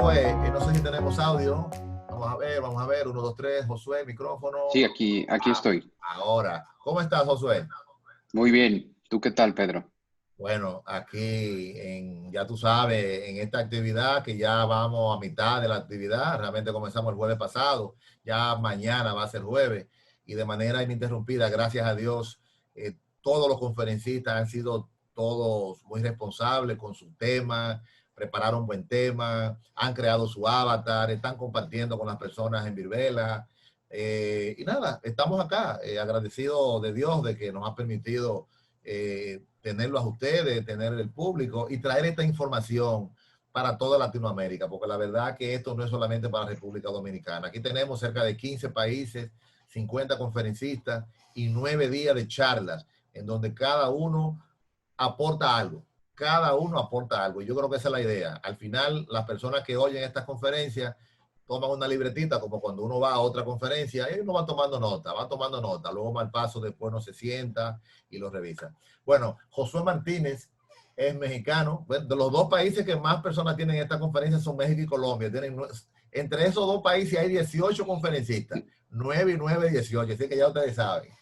Josué, no sé si tenemos audio. Vamos a ver. 1, 2, 3. Josué, Sí, micrófono. aquí estoy. Ahora. ¿Cómo estás, Josué? Muy bien. ¿Tú qué tal, Pedro? Bueno, ya tú sabes, en esta actividad que ya vamos a mitad de la actividad, realmente comenzamos el jueves pasado, ya mañana va a ser jueves, y de manera ininterrumpida, gracias a Dios, todos los conferencistas han sido todos muy responsables con sus temas, prepararon buen tema, han creado su avatar, están compartiendo con las personas en Virbela, y nada, estamos acá, agradecidos de Dios de que nos ha permitido tenerlos a ustedes, tener el público y traer esta información para toda Latinoamérica, porque la verdad que esto no es solamente para República Dominicana. Aquí tenemos cerca de 15 países, 50 conferencistas y 9 días de charlas en donde cada uno aporta algo. Cada uno aporta algo. Y yo creo que esa es la idea. Al final, las personas que oyen estas conferencias toman una libretita, como cuando uno va a otra conferencia, y uno va tomando nota. Luego mal paso, después no se sienta y lo revisa. Bueno, Josué Martínez es mexicano. De los dos países que más personas tienen en esta conferencia son México y Colombia. Entre esos dos países hay 18 conferencistas. 9 y 9, 18. Así que ya ustedes saben.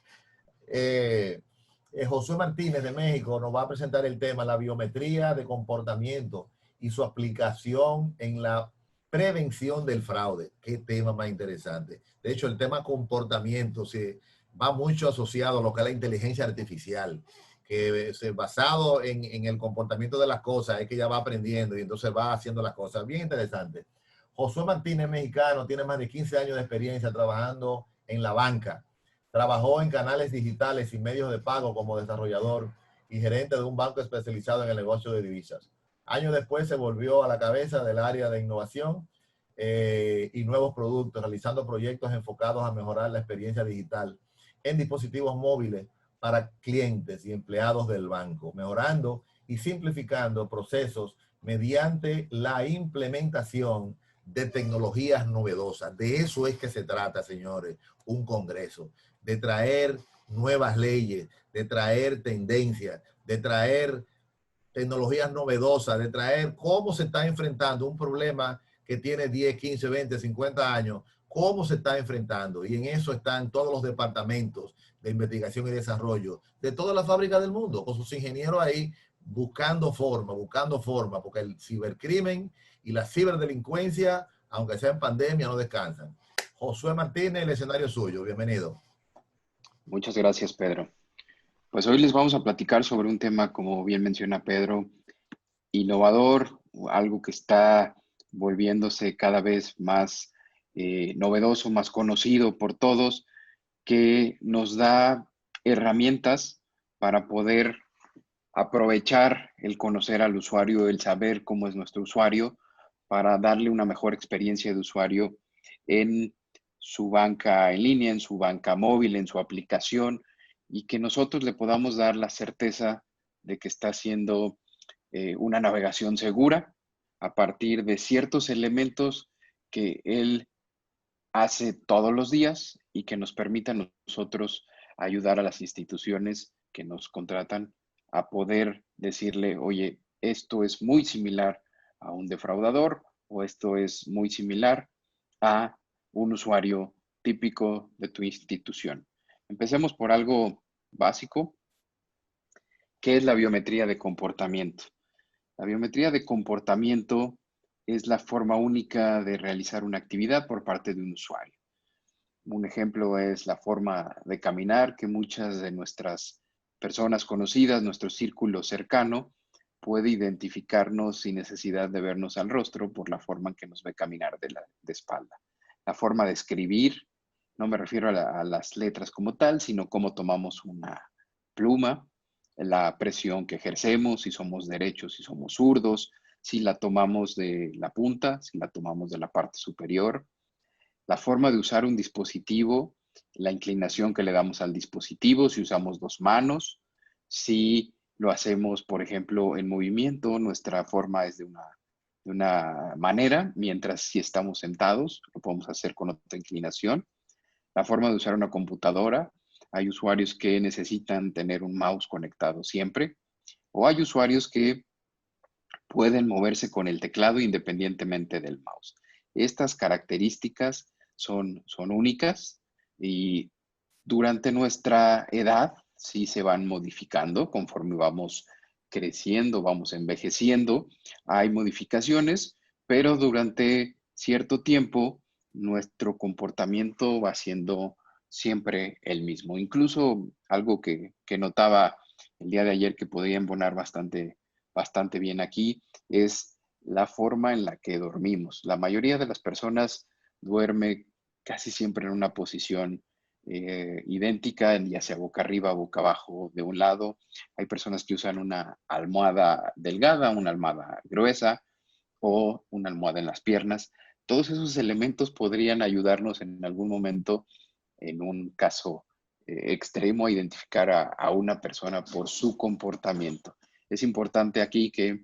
Josué Martínez de México nos va a presentar el tema la biometría de comportamiento y su aplicación en la prevención del fraude. Qué tema más interesante. De hecho, el tema comportamiento se va mucho asociado a lo que es la inteligencia artificial, que es basado en el comportamiento de las cosas, es que ya va aprendiendo y entonces va haciendo las cosas. Bien interesante. Josué Martínez, mexicano, tiene más de 15 años de experiencia trabajando en la banca. Trabajó en canales digitales y medios de pago como desarrollador y gerente de un banco especializado en el negocio de divisas. Años después se volvió a la cabeza del área de innovación y nuevos productos, realizando proyectos enfocados a mejorar la experiencia digital en dispositivos móviles para clientes y empleados del banco, mejorando y simplificando procesos mediante la implementación de tecnologías novedosas. De eso es que se trata, señores, un congreso, de traer nuevas leyes, de traer tendencias, de traer tecnologías novedosas, de traer cómo se está enfrentando un problema que tiene 10, 15, 20, 50 años, cómo se está enfrentando. Y en eso están todos los departamentos de investigación y desarrollo de todas las fábricas del mundo, con sus ingenieros ahí buscando forma, porque el cibercrimen y la ciberdelincuencia, aunque sea en pandemia, no descansan. Josué Martínez, el escenario es suyo. Bienvenido. Muchas gracias, Pedro. Pues hoy les vamos a platicar sobre un tema, como bien menciona Pedro, innovador, algo que está volviéndose cada vez más novedoso, más conocido por todos, que nos da herramientas para poder aprovechar el conocer al usuario, el saber cómo es nuestro usuario, para darle una mejor experiencia de usuario en su banca en línea, en su banca móvil, en su aplicación, y que nosotros le podamos dar la certeza de que está haciendo una navegación segura a partir de ciertos elementos que él hace todos los días y que nos permitan a nosotros ayudar a las instituciones que nos contratan a poder decirle, oye, esto es muy similar a un defraudador o esto es muy similar a un usuario típico de tu institución. Empecemos por algo básico, que es la biometría de comportamiento. La biometría de comportamiento es la forma única de realizar una actividad por parte de un usuario. Un ejemplo es la forma de caminar que muchas de nuestras personas conocidas, nuestro círculo cercano, puede identificarnos sin necesidad de vernos al rostro por la forma en que nos ve caminar de espalda. La forma de escribir, no me refiero a las letras como tal, sino cómo tomamos una pluma, la presión que ejercemos, si somos derechos, si somos zurdos, si la tomamos de la punta, si la tomamos de la parte superior, la forma de usar un dispositivo, la inclinación que le damos al dispositivo, si usamos dos manos, si lo hacemos, por ejemplo, en movimiento, nuestra forma es de una manera, mientras si estamos sentados, lo podemos hacer con otra inclinación. La forma de usar una computadora, hay usuarios que necesitan tener un mouse conectado siempre, o hay usuarios que pueden moverse con el teclado independientemente del mouse. Estas características son únicas y durante nuestra edad sí se van modificando conforme vamos creciendo, vamos envejeciendo. Hay modificaciones, pero durante cierto tiempo nuestro comportamiento va siendo siempre el mismo. Incluso algo que notaba el día de ayer que podía embonar bastante bien aquí es la forma en la que dormimos. La mayoría de las personas duerme casi siempre en una posición idéntica, ya sea boca arriba, boca abajo, de un lado. Hay personas que usan una almohada delgada, una almohada gruesa o una almohada en las piernas. Todos esos elementos podrían ayudarnos en algún momento, en un caso extremo, a identificar a una persona por su comportamiento. Es importante aquí que,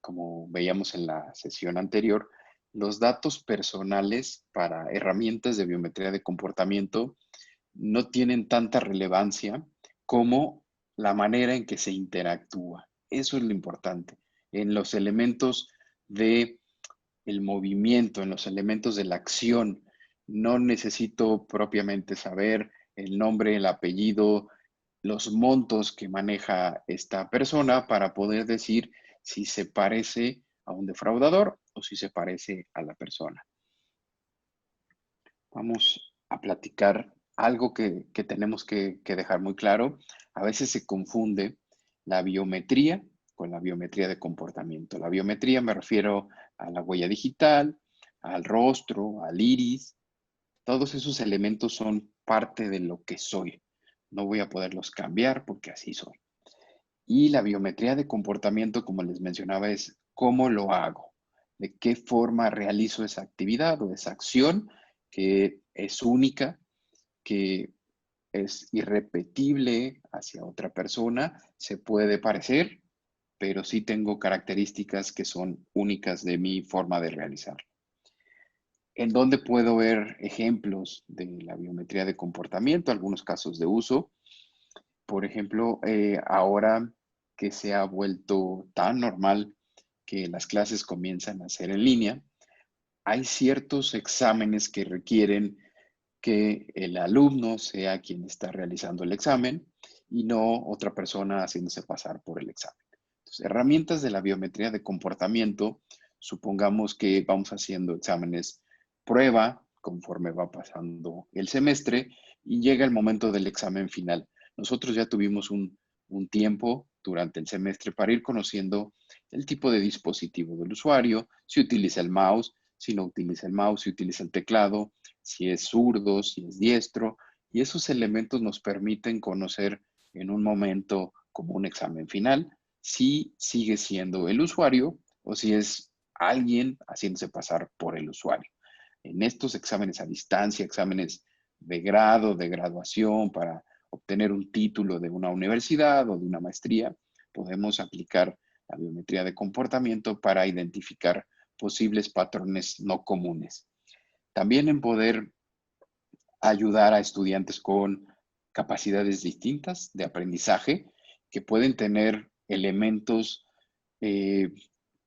como veíamos en la sesión anterior, los datos personales para herramientas de biometría de comportamiento no tienen tanta relevancia como la manera en que se interactúa. Eso es lo importante. En los elementos de el movimiento, en los elementos de la acción, no necesito propiamente saber el nombre, el apellido, los montos que maneja esta persona para poder decir si se parece a un defraudador o si se parece a la persona. Vamos a platicar algo que tenemos que dejar muy claro. A veces se confunde la biometría con la biometría de comportamiento. La biometría me refiero a la huella digital, al rostro, al iris. Todos esos elementos son parte de lo que soy. No voy a poderlos cambiar porque así soy. Y la biometría de comportamiento, como les mencionaba, es cómo lo hago, de qué forma realizo esa actividad o esa acción que es única, que es irrepetible hacia otra persona, se puede parecer, pero sí tengo características que son únicas de mi forma de realizarlo. ¿En dónde puedo ver ejemplos de la biometría de comportamiento? Algunos casos de uso. Por ejemplo, ahora que se ha vuelto tan normal que las clases comienzan a ser en línea, hay ciertos exámenes que requieren que el alumno sea quien está realizando el examen y no otra persona haciéndose pasar por el examen. Entonces, herramientas de la biometría de comportamiento, supongamos que vamos haciendo exámenes prueba conforme va pasando el semestre y llega el momento del examen final. Nosotros ya tuvimos un tiempo durante el semestre para ir conociendo el tipo de dispositivo del usuario, si utiliza el mouse, si no utiliza el mouse, si utiliza el teclado, si es zurdo, si es diestro, y esos elementos nos permiten conocer en un momento como un examen final si sigue siendo el usuario o si es alguien haciéndose pasar por el usuario. En estos exámenes a distancia, exámenes de grado, de graduación, para obtener un título de una universidad o de una maestría, podemos aplicar la biometría de comportamiento para identificar posibles patrones no comunes. También en poder ayudar a estudiantes con capacidades distintas de aprendizaje que pueden tener elementos eh,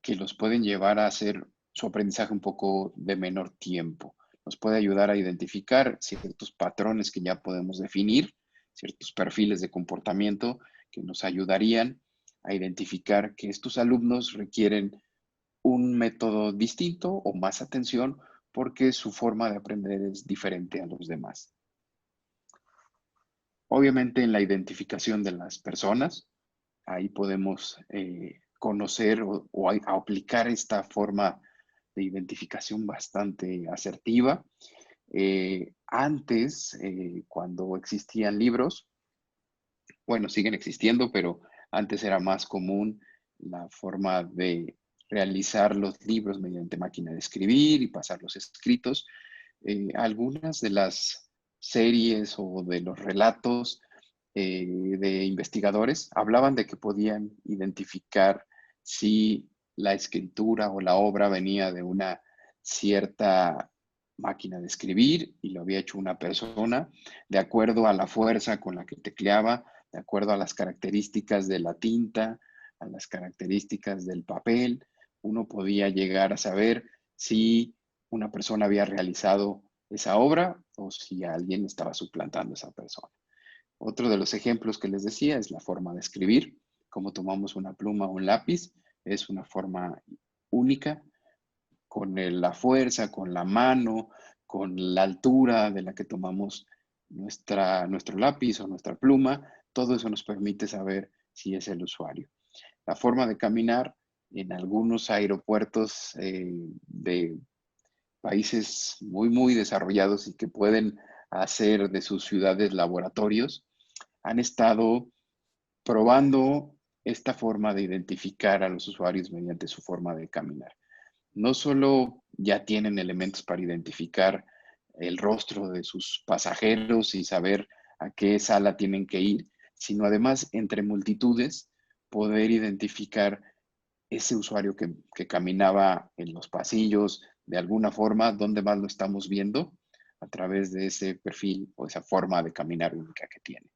que los pueden llevar a hacer su aprendizaje un poco de menor tiempo. Nos puede ayudar a identificar ciertos patrones que ya podemos definir, ciertos perfiles de comportamiento que nos ayudarían a identificar que estos alumnos requieren un método distinto o más atención porque su forma de aprender es diferente a los demás. Obviamente en la identificación de las personas, ahí podemos conocer o aplicar esta forma de identificación bastante asertiva. Antes, cuando existían libros, bueno, siguen existiendo, pero antes era más común la forma de realizar los libros mediante máquina de escribir y pasar los escritos. Algunas de las series o de los relatos de investigadores hablaban de que podían identificar si la escritura o la obra venía de una cierta máquina de escribir y lo había hecho una persona de acuerdo a la fuerza con la que tecleaba, de acuerdo a las características de la tinta, a las características del papel, uno podía llegar a saber si una persona había realizado esa obra o si alguien estaba suplantando a esa persona. Otro de los ejemplos que les decía es la forma de escribir. Como tomamos una pluma o un lápiz, es una forma única, con la fuerza, con la mano, con la altura de la que tomamos nuestro lápiz o nuestra pluma. Todo eso nos permite saber si es el usuario. La forma de caminar en algunos aeropuertos de países muy, muy desarrollados y que pueden hacer de sus ciudades laboratorios, han estado probando esta forma de identificar a los usuarios mediante su forma de caminar. No solo ya tienen elementos para identificar el rostro de sus pasajeros y saber a qué sala tienen que ir, sino además entre multitudes poder identificar ese usuario que caminaba en los pasillos de alguna forma, dónde más lo estamos viendo a través de ese perfil o esa forma de caminar única que tiene.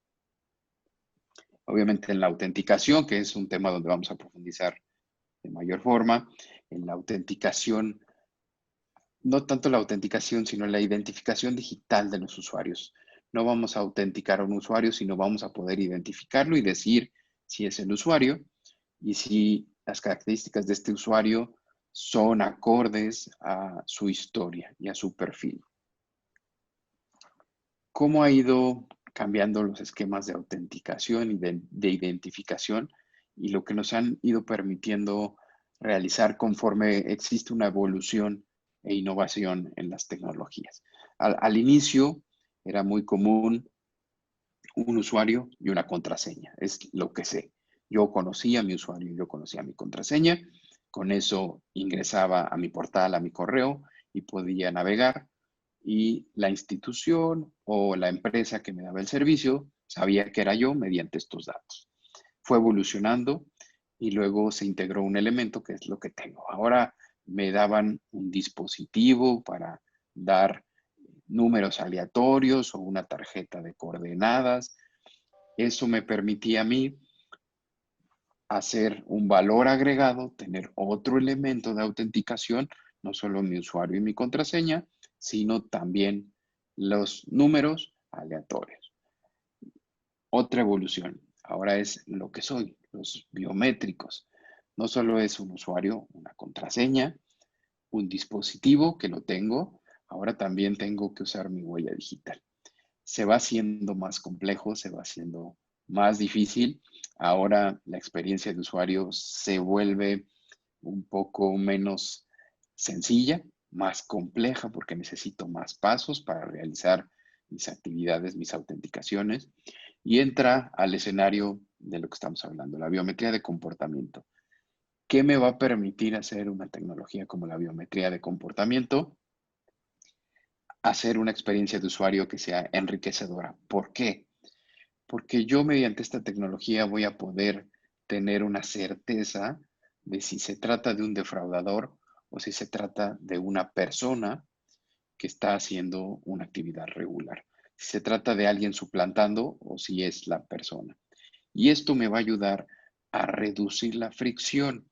Obviamente en la autenticación, que es un tema donde vamos a profundizar de mayor forma, en la autenticación, no tanto la autenticación, sino la identificación digital de los usuarios. No vamos a autenticar a un usuario, sino vamos a poder identificarlo y decir si es el usuario y si las características de este usuario son acordes a su historia y a su perfil. ¿Cómo ha ido cambiando los esquemas de autenticación y de identificación y lo que nos han ido permitiendo realizar conforme existe una evolución e innovación en las tecnologías? Al inicio era muy común un usuario y una contraseña, es lo que sé. Yo conocía a mi usuario, yo conocía mi contraseña, con eso ingresaba a mi portal, a mi correo y podía navegar y la institución o la empresa que me daba el servicio sabía que era yo mediante estos datos. Fue evolucionando y luego se integró un elemento que es lo que tengo. Ahora me daban un dispositivo para dar números aleatorios o una tarjeta de coordenadas. Eso me permitía a mí hacer un valor agregado, tener otro elemento de autenticación, no solo mi usuario y mi contraseña, sino también los números aleatorios. Otra evolución, ahora es lo que soy, los biométricos. No solo es un usuario, una contraseña, un dispositivo que lo tengo, ahora también tengo que usar mi huella digital. Se va haciendo más complejo, se va haciendo más difícil. Ahora la experiencia de usuario se vuelve un poco menos sencilla, más compleja porque necesito más pasos para realizar mis actividades, mis autenticaciones y entra al escenario de lo que estamos hablando, la biometría de comportamiento. ¿Qué me va a permitir hacer una tecnología como la biometría de comportamiento? Hacer una experiencia de usuario que sea enriquecedora. ¿Por qué? Porque yo mediante esta tecnología voy a poder tener una certeza de si se trata de un defraudador o si se trata de una persona que está haciendo una actividad regular. Si se trata de alguien suplantando o si es la persona. Y esto me va a ayudar a reducir la fricción.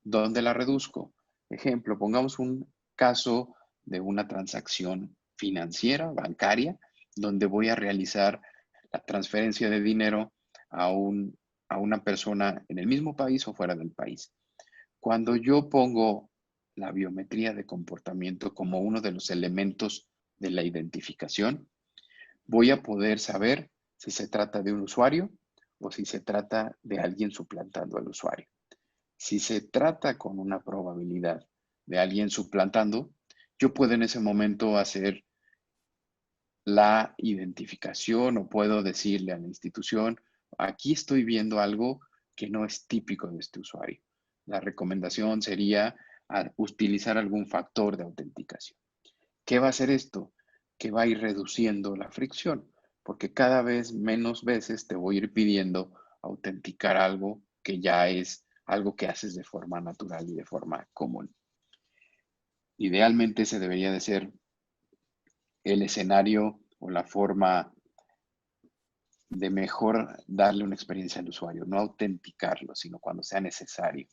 ¿Dónde la reduzco? Ejemplo, pongamos un caso de una transacción financiera, bancaria, donde voy a realizar la transferencia de dinero a, a una persona en el mismo país o fuera del país. Cuando yo pongo la biometría de comportamiento como uno de los elementos de la identificación, voy a poder saber si se trata de un usuario o si se trata de alguien suplantando al usuario. Si se trata con una probabilidad de alguien suplantando, yo puedo en ese momento hacer la identificación o puedo decirle a la institución, aquí estoy viendo algo que no es típico de este usuario. La recomendación sería utilizar algún factor de autenticación. ¿Qué va a hacer esto? Que va a ir reduciendo la fricción, porque cada vez menos veces te voy a ir pidiendo autenticar algo que ya es algo que haces de forma natural y de forma común. Idealmente ese debería de ser el escenario o la forma de mejor darle una experiencia al usuario, no autenticarlo, sino cuando sea necesario.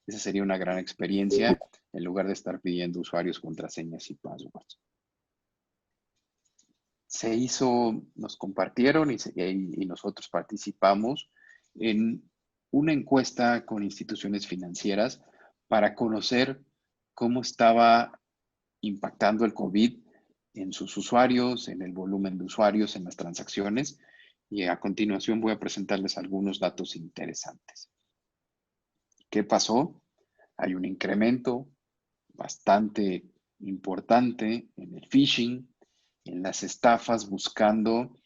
Esa sería una gran experiencia en lugar de estar pidiendo usuarios, contraseñas y passwords. Nos compartieron y nosotros participamos en una encuesta con instituciones financieras para conocer cómo estaba impactando el COVID en sus usuarios, en el volumen de usuarios, en las transacciones. Y a continuación voy a presentarles algunos datos interesantes. ¿Qué pasó? Hay un incremento bastante importante en el phishing, en las estafas, buscando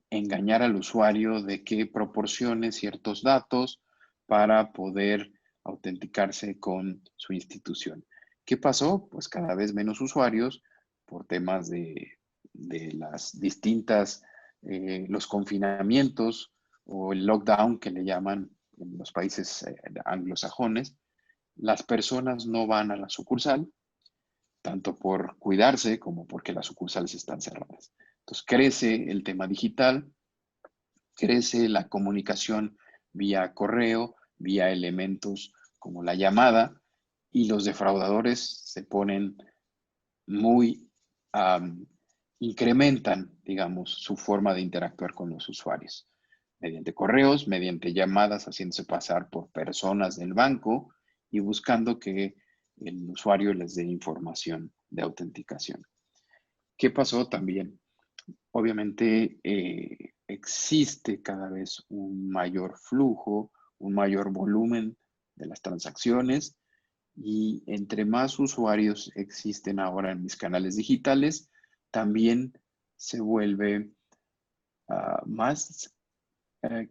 engañar al usuario de que proporcione ciertos datos para poder autenticarse con su institución. ¿Qué pasó? Pues cada vez menos usuarios por temas de las distintas, los confinamientos o el lockdown que le llaman en los países anglosajones. Las personas no van a la sucursal, tanto por cuidarse como porque las sucursales están cerradas. Entonces crece el tema digital, crece la comunicación vía correo, vía elementos como la llamada, y los defraudadores se ponen muy, incrementan, digamos, su forma de interactuar con los usuarios, mediante correos, mediante llamadas, haciéndose pasar por personas del banco y buscando que el usuario les dé información de autenticación. ¿Qué pasó también? Obviamente existe cada vez un mayor flujo, un mayor volumen de las transacciones, y entre más usuarios existen ahora en mis canales digitales, también se vuelve más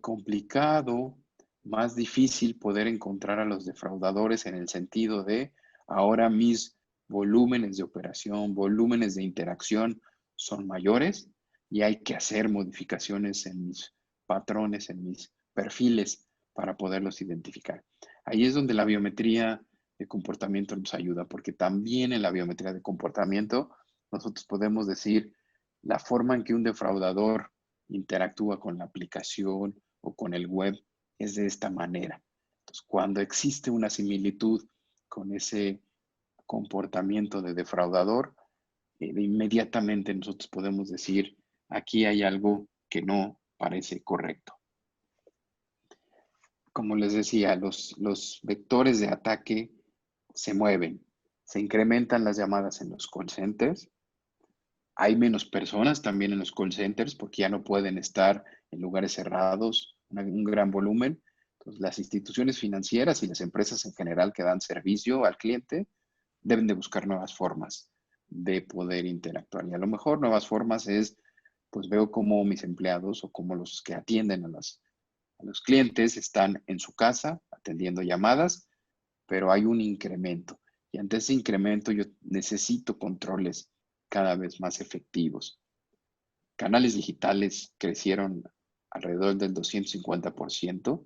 complicado, más difícil poder encontrar a los defraudadores, en el sentido de ahora mis volúmenes de operación, volúmenes de interacción son mayores y hay que hacer modificaciones en mis patrones, en mis perfiles para poderlos identificar. Ahí es donde la biometría de comportamiento nos ayuda, porque también en la biometría de comportamiento nosotros podemos decir la forma en que un defraudador interactúa con la aplicación o con el web es de esta manera. Entonces, cuando existe una similitud con ese comportamiento de defraudador, inmediatamente nosotros podemos decir, aquí hay algo que no parece correcto. Como les decía, los vectores de ataque se mueven, se incrementan las llamadas en los call centers. Hay menos personas también en los call centers porque ya no pueden estar en lugares cerrados, un gran volumen. Entonces, las instituciones financieras y las empresas en general que dan servicio al cliente deben de buscar nuevas formas de poder interactuar. Y a lo mejor nuevas formas es, pues veo cómo mis empleados o como los que atienden a los clientes están en su casa atendiendo llamadas, pero hay un incremento. Y ante ese incremento yo necesito controles cada vez más efectivos. Canales digitales crecieron alrededor del 250%.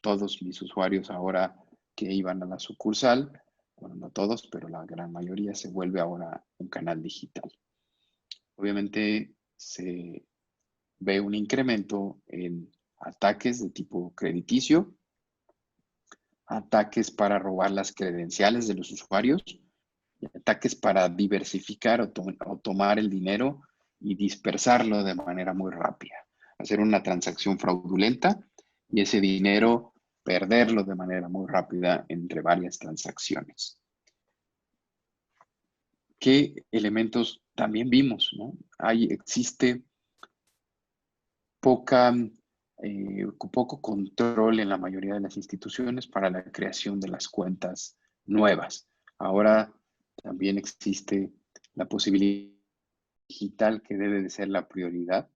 Todos mis usuarios ahora que iban a la sucursal, bueno, no todos, pero la gran mayoría se vuelve ahora un canal digital. Obviamente se ve un incremento en ataques de tipo crediticio, ataques para robar las credenciales de los usuarios, y ataques para diversificar o tomar el dinero y dispersarlo de manera muy rápida. Hacer una transacción fraudulenta y ese dinero perderlo de manera muy rápida entre varias transacciones. ¿Qué elementos también vimos, ¿no? Existe poco control en la mayoría de las instituciones para la creación de las cuentas nuevas. Ahora también existe la posibilidad digital, que debe de ser la prioridad,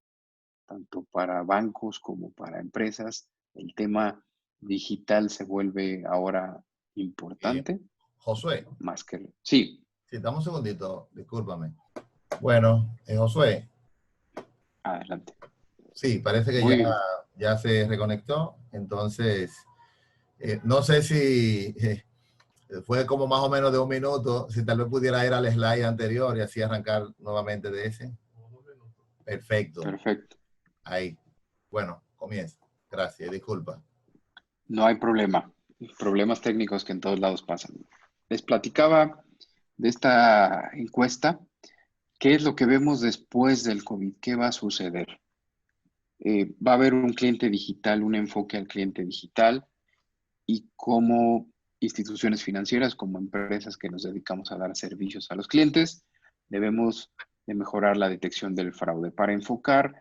tanto para bancos como para empresas. El tema digital se vuelve ahora importante, Josué, más que... Sí, si dame un segundito, discúlpame. Bueno, Josué, adelante. sí, parece que Muy, ya se reconectó. Entonces, no sé si fue como más o menos de un minuto, si tal vez pudiera ir al slide anterior y así arrancar nuevamente de ese. Perfecto. perfecto. Ahí. Bueno, comienza. Gracias, disculpa. No hay problema. Problemas técnicos que en todos lados pasan. Les platicaba de esta encuesta. ¿Qué es lo que vemos después del COVID? ¿Qué va a suceder? Va a haber un cliente digital, un enfoque al cliente digital y como instituciones financieras, como empresas que nos dedicamos a dar servicios a los clientes, debemos de mejorar la detección del fraude para enfocar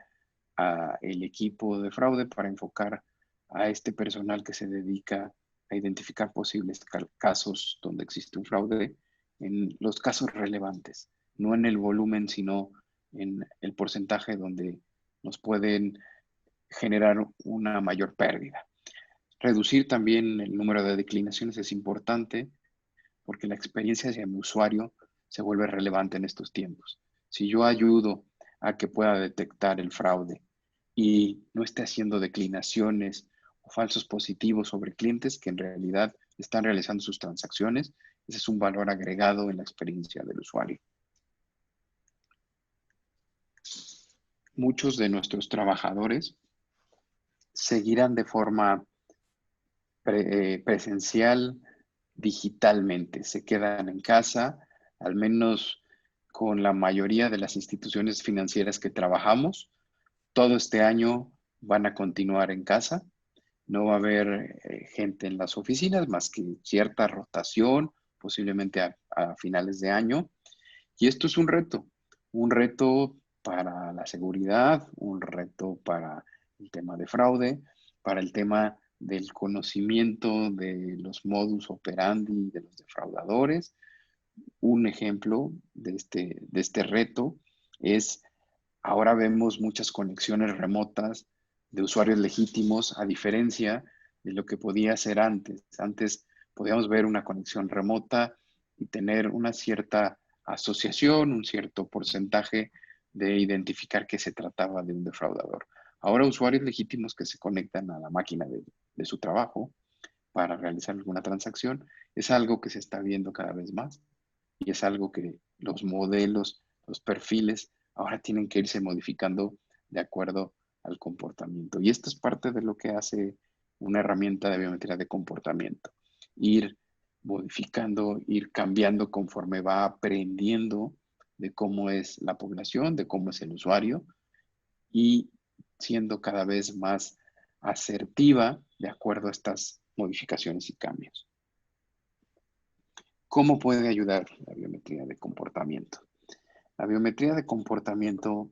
a el equipo de fraude, para enfocar a este personal que se dedica a identificar posibles casos donde existe un fraude en los casos relevantes, no en el volumen, sino en el porcentaje donde nos pueden generar una mayor pérdida. Reducir también el número de declinaciones es importante porque la experiencia hacia mi usuario se vuelve relevante en estos tiempos. Si yo ayudo a que pueda detectar el fraude y no esté haciendo declinaciones o falsos positivos sobre clientes que en realidad están realizando sus transacciones, ese es un valor agregado en la experiencia del usuario. Muchos de nuestros trabajadores seguirán de forma presencial digitalmente. Se quedan en casa, al menos con la mayoría de las instituciones financieras que trabajamos. Todo este año van a continuar en casa. No va a haber gente en las oficinas más que cierta rotación, posiblemente a finales de año. Y esto es un reto para la seguridad, un reto para el tema de fraude, para el tema del conocimiento de los modus operandi de los defraudadores. Un ejemplo de este reto es, ahora vemos muchas conexiones remotas de usuarios legítimos, a diferencia de lo que podía ser antes. Antes podíamos ver una conexión remota y tener una cierta asociación, un cierto porcentaje de identificar que se trataba de un defraudador. Ahora usuarios legítimos que se conectan a la máquina de su trabajo para realizar alguna transacción es algo que se está viendo cada vez más y es algo que los modelos, los perfiles, ahora tienen que irse modificando de acuerdo al comportamiento. Y esto es parte de lo que hace una herramienta de biometría de comportamiento. Ir modificando, ir cambiando conforme va aprendiendo de cómo es la población, de cómo es el usuario y siendo cada vez más asertiva de acuerdo a estas modificaciones y cambios. ¿Cómo puede ayudar la biometría de comportamiento? La biometría de comportamiento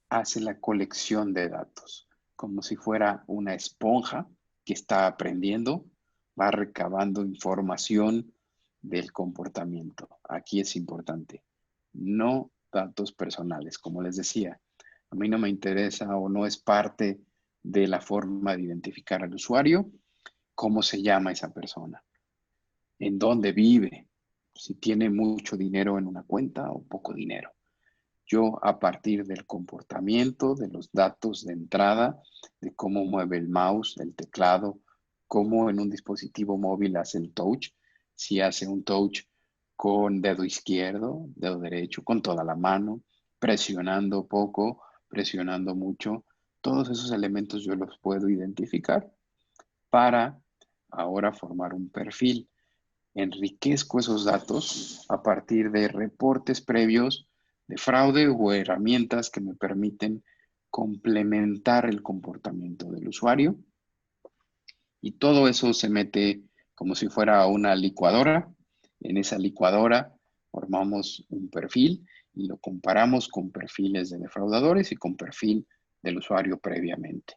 hace la colección de datos, como si fuera una esponja que está aprendiendo, va recabando información del comportamiento. Aquí es importante, no datos personales. Como les decía, a mí no me interesa o no es parte de la forma de identificar al usuario cómo se llama esa persona, en dónde vive, si tiene mucho dinero en una cuenta o poco dinero. Yo, a partir del comportamiento, de los datos de entrada, de cómo mueve el mouse, el teclado, cómo en un dispositivo móvil hace el touch, si hace un touch con dedo izquierdo, dedo derecho, con toda la mano, presionando poco, presionando mucho, todos esos elementos yo los puedo identificar para ahora formar un perfil. Enriquezco esos datos a partir de reportes previos de fraude o herramientas que me permiten complementar el comportamiento del usuario. Y todo eso se mete como si fuera una licuadora. En esa licuadora formamos un perfil y lo comparamos con perfiles de defraudadores y con perfil del usuario previamente.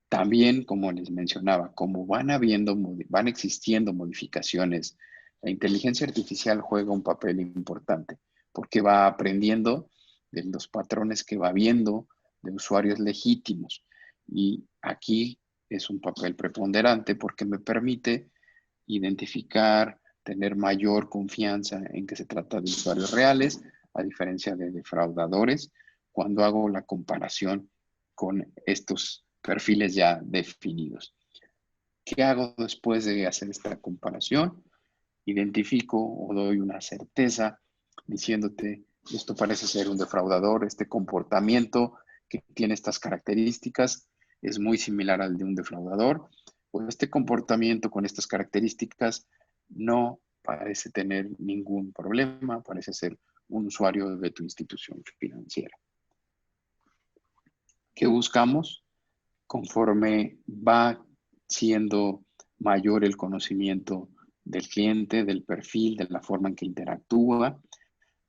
También, como les mencionaba, como van existiendo modificaciones, la inteligencia artificial juega un papel importante porque va aprendiendo de los patrones que va viendo de usuarios legítimos. Y aquí es un papel preponderante porque me permite identificar, tener mayor confianza en que se trata de usuarios reales, a diferencia de defraudadores, cuando hago la comparación con estos perfiles ya definidos. ¿Qué hago después de hacer esta comparación? Identifico o doy una certeza diciéndote, esto parece ser un defraudador, este comportamiento que tiene estas características, es muy similar al de un defraudador, pues este comportamiento con estas características no parece tener ningún problema, parece ser un usuario de tu institución financiera. ¿Qué buscamos? Conforme va siendo mayor el conocimiento del cliente, del perfil, de la forma en que interactúa,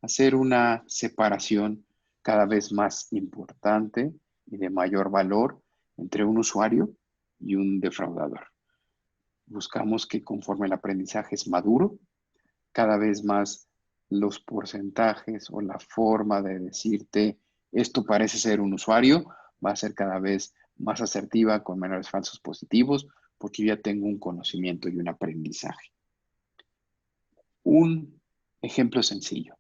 hacer una separación cada vez más importante y de mayor valor entre un usuario y un defraudador. Buscamos que conforme el aprendizaje es maduro, cada vez más los porcentajes o la forma de decirte esto parece ser un usuario va a ser cada vez más asertiva con menores falsos positivos porque ya tengo un conocimiento y un aprendizaje. Un ejemplo sencillo.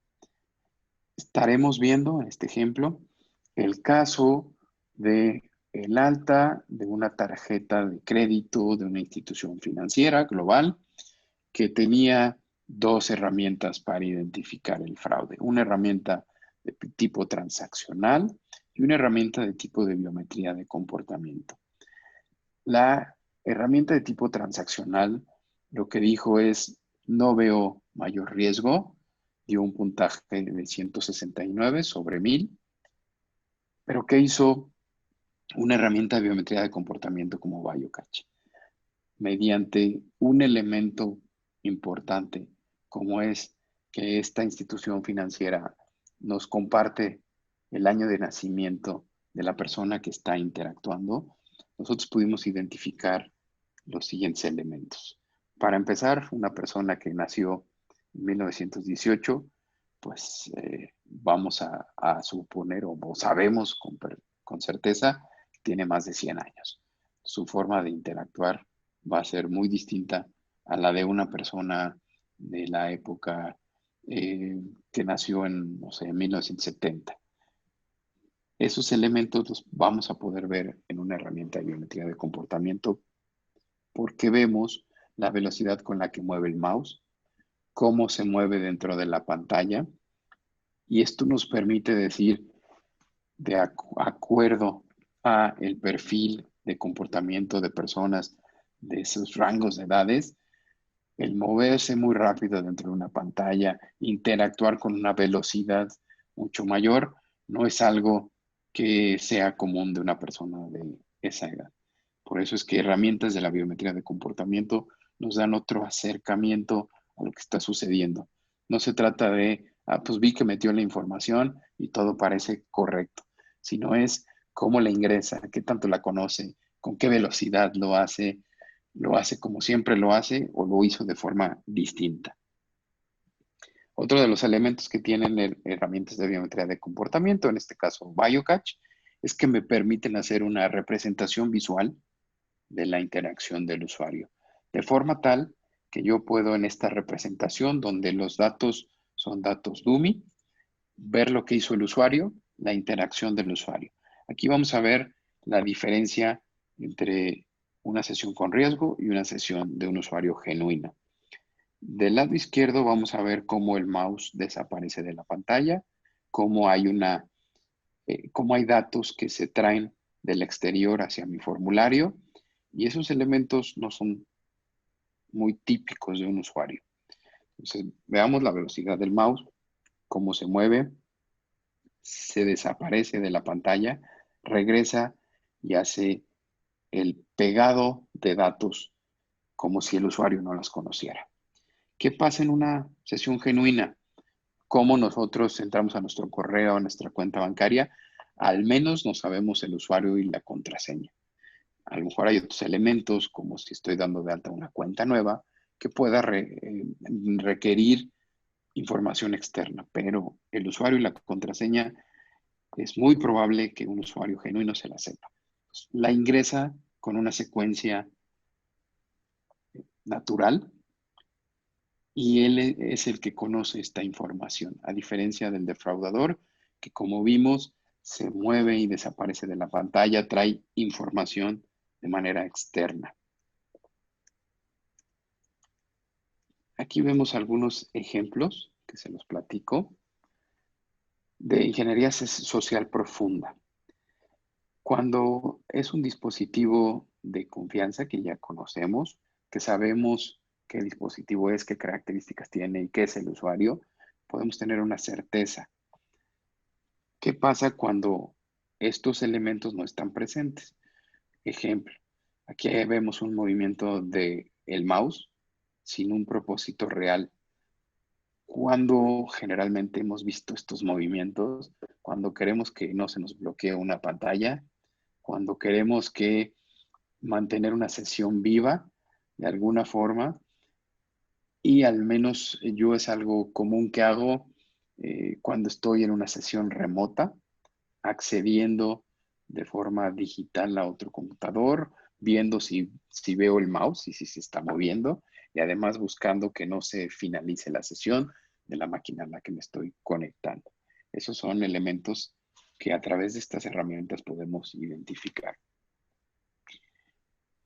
Estaremos viendo en este ejemplo el caso de el alta de una tarjeta de crédito de una institución financiera global que tenía dos herramientas para identificar el fraude. Una herramienta de tipo transaccional y una herramienta de tipo de biometría de comportamiento. La herramienta de tipo transaccional lo que dijo es, no veo mayor riesgo, dio un puntaje de 169 sobre 1000, pero ¿qué hizo una herramienta de biometría de comportamiento como BioCatch? Mediante un elemento importante como es que esta institución financiera nos comparte el año de nacimiento de la persona que está interactuando, nosotros pudimos identificar los siguientes elementos. Para empezar, una persona que nació en 1918, pues vamos a suponer o sabemos con certeza que tiene más de 100 años. Su forma de interactuar va a ser muy distinta a la de una persona de la época que nació en, no sé, en 1970. Esos elementos los vamos a poder ver en una herramienta de biometría de comportamiento porque vemos la velocidad con la que mueve el mouse, cómo se mueve dentro de la pantalla, y esto nos permite decir, de acuerdo a el perfil de comportamiento de personas de esos rangos de edades, el moverse muy rápido dentro de una pantalla, interactuar con una velocidad mucho mayor, no es algo que sea común de una persona de esa edad. Por eso es que herramientas de la biometría de comportamiento nos dan otro acercamiento a lo que está sucediendo. No se trata de, pues vi que metió la información y todo parece correcto, sino es cómo la ingresa, qué tanto la conoce, con qué velocidad lo hace como siempre lo hace o lo hizo de forma distinta. Otro de los elementos que tienen herramientas de biometría de comportamiento, en este caso BioCatch, es que me permiten hacer una representación visual de la interacción del usuario, de forma tal que yo puedo en esta representación, donde los datos son datos dummy, ver lo que hizo el usuario, la interacción del usuario. Aquí vamos a ver la diferencia entre una sesión con riesgo y una sesión de un usuario genuino. Del lado izquierdo vamos a ver cómo el mouse desaparece de la pantalla, cómo hay datos que se traen del exterior hacia mi formulario y esos elementos no son muy típicos de un usuario. Entonces, veamos la velocidad del mouse, cómo se mueve, se desaparece de la pantalla, regresa y hace el pegado de datos como si el usuario no las conociera. ¿Qué pasa en una sesión genuina? ¿Cómo nosotros entramos a nuestro correo, a nuestra cuenta bancaria? Al menos no sabemos el usuario y la contraseña. A lo mejor hay otros elementos, como si estoy dando de alta una cuenta nueva, que pueda requerir información externa, pero el usuario y la contraseña es muy probable que un usuario genuino se la sepa. La ingresa con una secuencia natural y él es el que conoce esta información, a diferencia del defraudador, que como vimos, se mueve y desaparece de la pantalla, trae información de manera externa. Aquí vemos algunos ejemplos que se los platico de ingeniería social profunda. Cuando es un dispositivo de confianza que ya conocemos, que sabemos qué dispositivo es, qué características tiene y qué es el usuario, podemos tener una certeza. ¿Qué pasa cuando estos elementos no están presentes? Ejemplo, aquí vemos un movimiento del mouse sin un propósito real. Cuando generalmente hemos visto estos movimientos, cuando queremos que no se nos bloquee una pantalla, cuando queremos que mantener una sesión viva de alguna forma, y al menos yo es algo común que hago cuando estoy en una sesión remota, accediendo de forma digital a otro computador, viendo si veo el mouse y si se está moviendo, y además buscando que no se finalice la sesión de la máquina a la que me estoy conectando. Esos son elementos que a través de estas herramientas podemos identificar.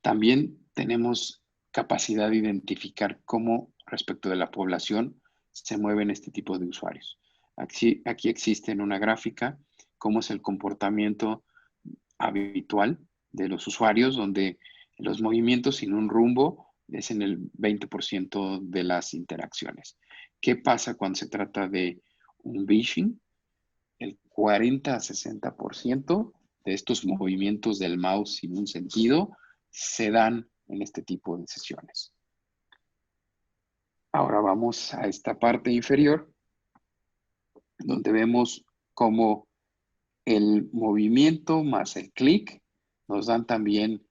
También tenemos capacidad de identificar cómo respecto de la población se mueven este tipo de usuarios. Aquí existe en una gráfica cómo es el comportamiento habitual de los usuarios, donde los movimientos sin un rumbo es en el 20% de las interacciones. ¿Qué pasa cuando se trata de un phishing? El 40 a 60% de estos movimientos del mouse sin un sentido se dan en este tipo de sesiones. Ahora vamos a esta parte inferior, donde vemos cómo el movimiento más el clic nos dan también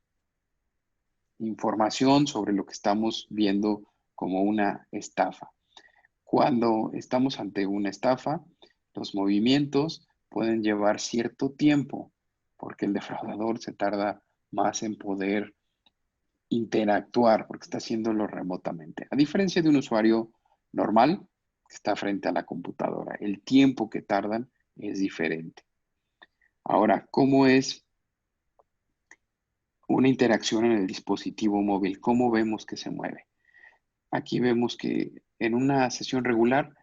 información sobre lo que estamos viendo como una estafa. Cuando estamos ante una estafa, los movimientos pueden llevar cierto tiempo porque el defraudador se tarda más en poder interactuar porque está haciéndolo remotamente. A diferencia de un usuario normal que está frente a la computadora, el tiempo que tardan es diferente. Ahora, ¿cómo es una interacción en el dispositivo móvil? ¿Cómo vemos que se mueve? Aquí vemos que en una sesión regular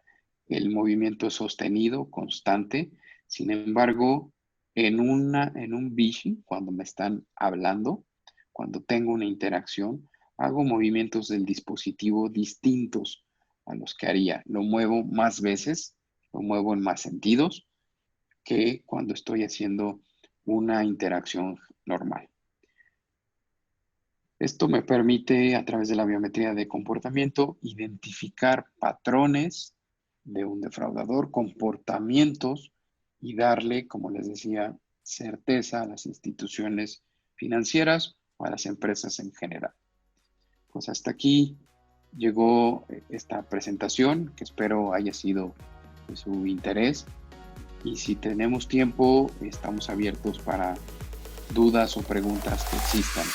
el movimiento es sostenido, constante. Sin embargo, en un phishing, cuando me están hablando, cuando tengo una interacción, hago movimientos del dispositivo distintos a los que haría. Lo muevo más veces, lo muevo en más sentidos que cuando estoy haciendo una interacción normal. Esto me permite, a través de la biometría de comportamiento, identificar patrones de un defraudador, comportamientos y darle, como les decía, certeza a las instituciones financieras o a las empresas en general. Pues hasta aquí llegó esta presentación, que espero haya sido de su interés. Y si tenemos tiempo, estamos abiertos para dudas o preguntas que existan.